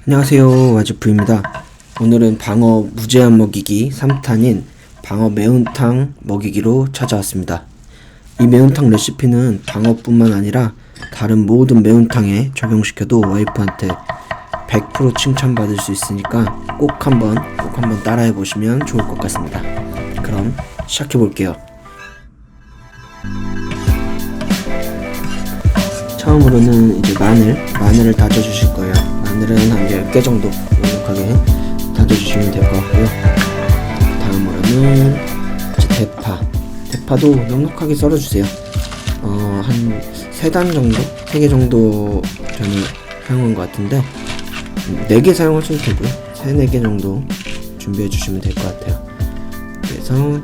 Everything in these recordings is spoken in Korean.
안녕하세요, 와즈프입니다. 오늘은 방어 무제한 먹이기 3탄인 방어 매운탕 먹이기로 찾아왔습니다. 이 매운탕 레시피는 방어뿐만 아니라 다른 모든 매운탕에 적용시켜도 와이프한테 100% 칭찬받을 수 있으니까 꼭 한번 따라해 보시면 좋을 것 같습니다. 그럼 시작해 볼게요. 처음으로는 이제 마늘을 다져 주실 거예요. 마늘은 한 10개 정도 넉넉하게 다져주시면 될 것 같고요. 다음으로는 이제 대파도 넉넉하게 썰어주세요. 한 3단 정도? 3개 정도 저는 사용한 것 같은데 4개 사용하셔도 되고요. 4개 정도 준비해 주시면 될 것 같아요. 그래서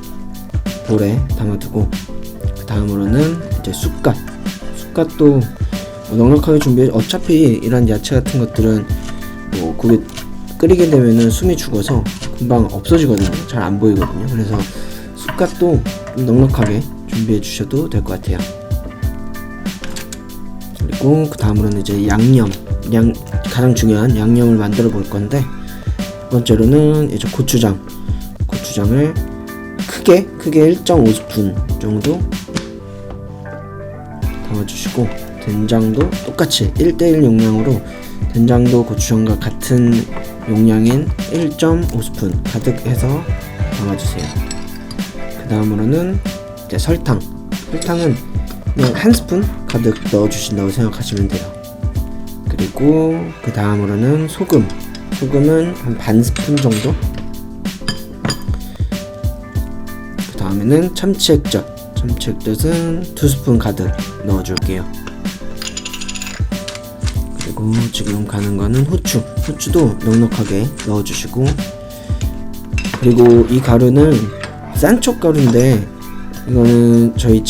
볼에 담아두고 그 다음으로는 이제 쑥갓도 넉넉하게 준비해. 어차피 이런 야채 같은 것들은 뭐 그게 끓이게 되면은 숨이 죽어서 금방 없어지거든요. 잘 안 보이거든요. 그래서 쑥갓도 좀 넉넉하게 준비해 주셔도 될 것 같아요. 그리고 그 다음으로는 이제 가장 중요한 양념을 만들어 볼 건데, 두 번째로는 이제 고추장을 크게 1.5스푼 정도 담아주시고, 된장도 똑같이 1:1 용량으로 된장도 고추장과 같은 용량인 1.5스푼 가득 해서 담아주세요. 그 다음으로는 이제 설탕은 그냥 1스푼 가득 넣어주신다고 생각하시면 돼요. 그리고 그 다음으로는 소금은 한 반 스푼 정도. 그 다음에는 참치액젓은 2스푼 가득 넣어줄게요. 그리고 지금 가는 거는 후추도 넉넉하게 넣어주시고, 그리고 이 가루는 싼초 가루인데, 이거는 저희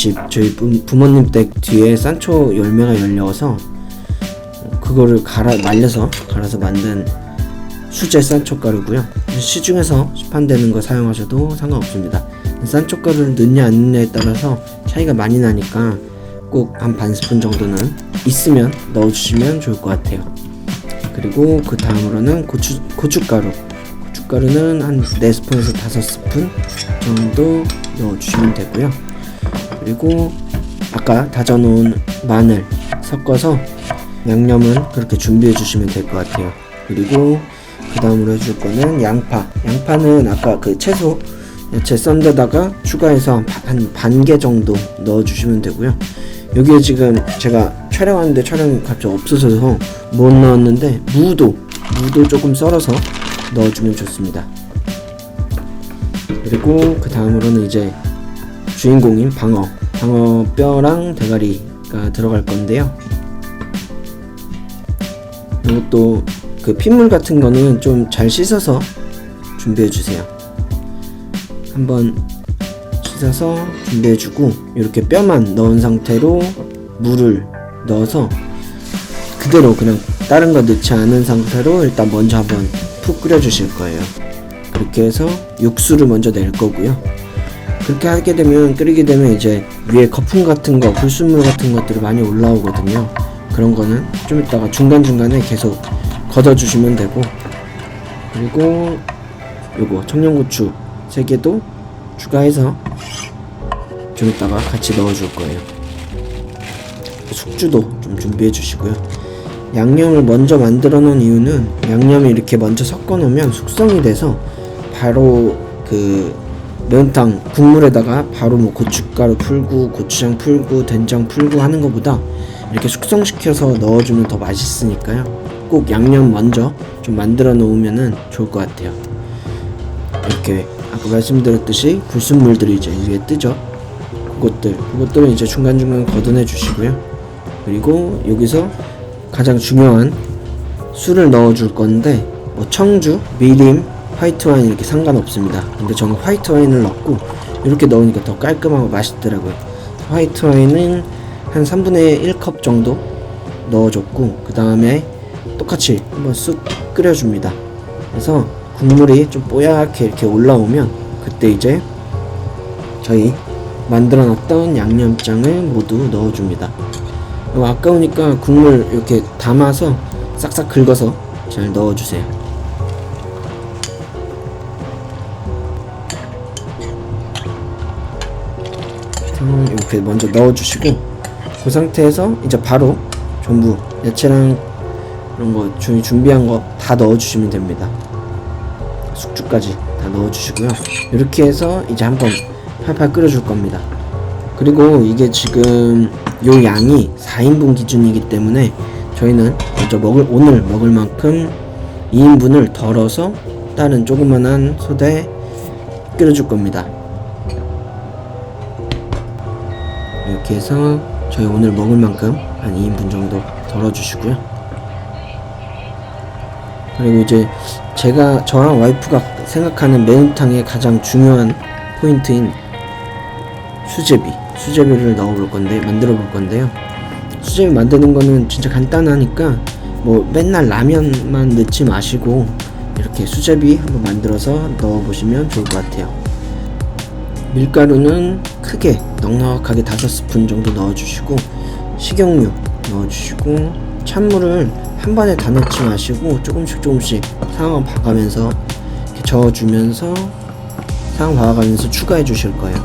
부모님 댁 뒤에 싼초 열매가 열려서 그거를 갈아서 만든 수제 싼초 가루고요. 시중에서 시판되는 거 사용하셔도 상관없습니다. 싼초 가루를 넣냐 안 넣냐에 따라서 차이가 많이 나니까 꼭 한 반 스푼 정도는 있으면 넣어주시면 좋을 것 같아요. 그리고 그 다음으로는 고춧가루는 한 4스푼에서 5스푼 정도 넣어주시면 되고요. 그리고 아까 다져놓은 마늘 섞어서 양념은 그렇게 준비해 주시면 될 것 같아요. 그리고 그 다음으로 해줄 거는 양파는 아까 그 야채 썬 데다가 추가해서 한 반 개 정도 넣어주시면 되고요. 여기에 지금 제가 촬영하는데 촬영이 갑자기 없어져서 못 넣었는데 무도 조금 썰어서 넣어주면 좋습니다. 그리고 그 다음으로는 이제 주인공인 방어 뼈랑 대가리가 들어갈 건데요. 이것도 그 핏물 같은 거는 좀 잘 씻어서 준비해 주세요. 한번 씻어서 준비해주고, 이렇게 뼈만 넣은 상태로 물을 넣어서 그대로 그냥 다른 거 넣지 않은 상태로 일단 먼저 한번 푹 끓여주실 거예요. 그렇게 해서 육수를 먼저 낼 거고요. 그렇게 끓이게 되면 이제 위에 거품 같은 거, 불순물 같은 것들이 많이 올라오거든요. 그런 거는 좀 이따가 중간중간에 계속 걷어주시면 되고, 그리고 요거 청양고추 3개도 추가해서 좀 이따가 같이 넣어줄 거예요. 숙주도 좀 준비해 주시고요. 양념을 먼저 만들어 놓은 이유는 양념이 이렇게 먼저 섞어 놓으면 숙성이 돼서 바로 그 매운탕 국물에다가 바로 뭐 고춧가루 풀고 고추장 풀고 된장 풀고 하는 것보다 이렇게 숙성시켜서 넣어주면 더 맛있으니까요. 꼭 양념 먼저 좀 만들어 놓으면은 좋을 것 같아요. 이렇게 아까 말씀드렸듯이 불순물들이 이제 위에 뜨죠. 그것들은 이제 중간중간 걷어내 주시고요. 그리고 여기서 가장 중요한 술을 넣어 줄 건데, 뭐 청주, 미림, 화이트 와인 이렇게 상관없습니다. 근데 저는 화이트 와인을 넣고 이렇게 넣으니까 더 깔끔하고 맛있더라고요. 화이트 와인은 한 3분의 1컵 정도 넣어줬고, 그 다음에 똑같이 한번 쑥 끓여줍니다. 그래서 국물이 좀 뽀얗게 이렇게 올라오면 그때 이제 저희 만들어놨던 양념장을 모두 넣어줍니다. 아까우니까 국물 이렇게 담아서 싹싹 긁어서 잘 넣어주세요. 이렇게 먼저 넣어주시고, 그 상태에서 이제 바로 전부 야채랑 이런 거 준비한 거 다 넣어주시면 됩니다. 숙주까지 다 넣어주시고요. 이렇게 해서 이제 한번 팔팔 끓여줄 겁니다. 그리고 이게 지금 요 양이 4인분 기준이기 때문에 저희는 먼저 오늘 먹을 만큼 2인분을 덜어서 다른 조그만한 솥에 끓여줄 겁니다. 이렇게 해서 저희 오늘 먹을 만큼 한 2인분 정도 덜어주시고요. 그리고 이제 저랑 와이프가 생각하는 매운탕의 가장 중요한 포인트인 수제비를 만들어 볼 건데요. 수제비 만드는 거는 진짜 간단하니까 뭐 맨날 라면만 넣지 마시고 이렇게 수제비 한번 만들어서 넣어 보시면 좋을 것 같아요. 밀가루는 크게 넉넉하게 5스푼 정도 넣어주시고, 식용유 넣어주시고, 찬물을 한 번에 다 넣지 마시고 조금씩 상황 봐가면서 이렇게 저어주면서 상황 봐가면서 추가해 주실 거예요.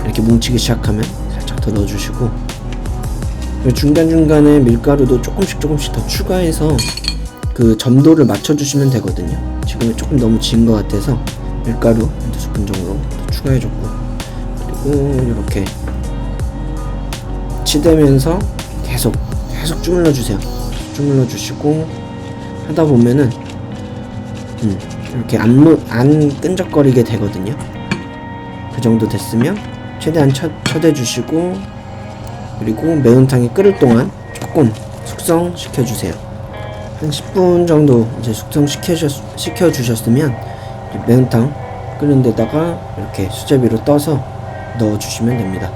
이렇게 뭉치기 시작하면 살짝 더 넣어주시고, 중간중간에 밀가루도 조금씩 더 추가해서 그 점도를 맞춰주시면 되거든요. 지금 조금 너무 진 것 같아서 밀가루 2스푼 정도 더 추가해줬고, 그리고 이렇게 치대면서 계속 주물러주세요. 주물러주시고 하다 보면은 이렇게 안 끈적거리게 되거든요. 그 정도 됐으면 최대한 쳐대주시고, 그리고 매운탕이 끓을 동안 조금 숙성시켜주세요. 한 10분 정도 이제 숙성시켜주셨으면 매운탕 끓는 데다가 이렇게 수제비로 떠서 넣어주시면 됩니다.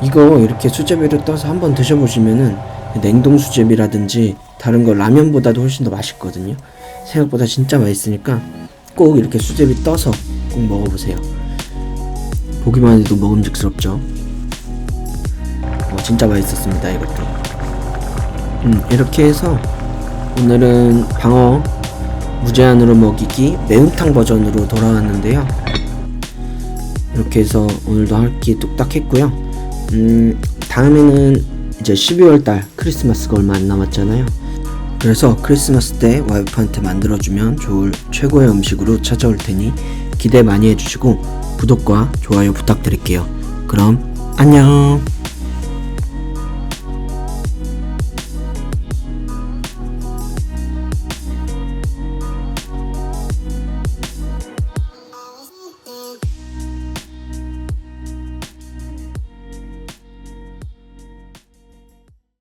이거 이렇게 수제비로 떠서 한번 드셔보시면은 냉동 수제비라든지 다른 거 라면보다도 훨씬 더 맛있거든요. 생각보다 진짜 맛있으니까 꼭 이렇게 수제비 떠서 꼭 먹어보세요. 보기만 해도 먹음직스럽죠. 진짜 맛있었습니다, 이것도. 이렇게 해서 오늘은 방어 무제한으로 먹이기 매운탕 버전으로 돌아왔는데요. 이렇게 해서 오늘도 할 게 뚝딱 했고요. 다음에는 이제 12월달 크리스마스가 얼마 안 남았잖아요. 그래서 크리스마스 때 와이프한테 만들어주면 좋을 최고의 음식으로 찾아올 테니 기대 많이 해주시고 구독과 좋아요 부탁드릴게요. 그럼 안녕.